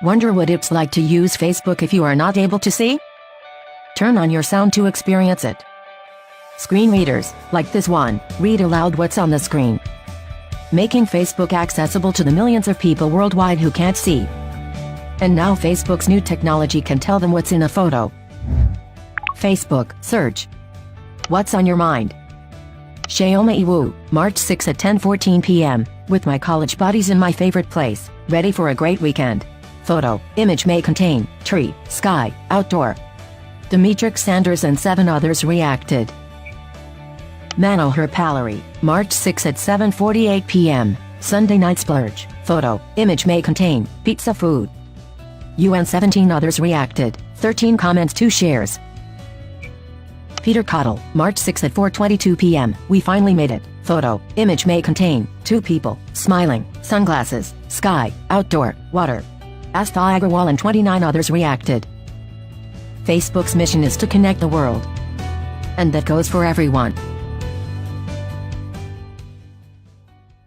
Wonder what it's like to use Facebook if you are not able to see? Turn on your sound to experience it. Screen readers, like this one, read aloud what's on the screen, making Facebook accessible to the millions of people worldwide who can't see. And now Facebook's new technology can tell them what's in a photo. Facebook search. What's on your mind? Xiaomi Wu, March 6 at 10:14 p.m. With my college buddies in my favorite place, ready for a great weekend. Photo, image may contain tree, sky, outdoor. Demetrix Sanders and 7 others reacted. Manohar Pallery, March 6 at 7:48 p.m. Sunday night splurge. Photo, image may contain pizza food. UN 17 others reacted. 13 comments, 2 shares. Peter Cottle, March 6 at 4:22 p.m. We finally made it. Photo, image may contain 2 people, smiling, sunglasses, sky, outdoor, water. Astha Agarwal and 29 others reacted. Facebook's mission is to connect the world. And that goes for everyone.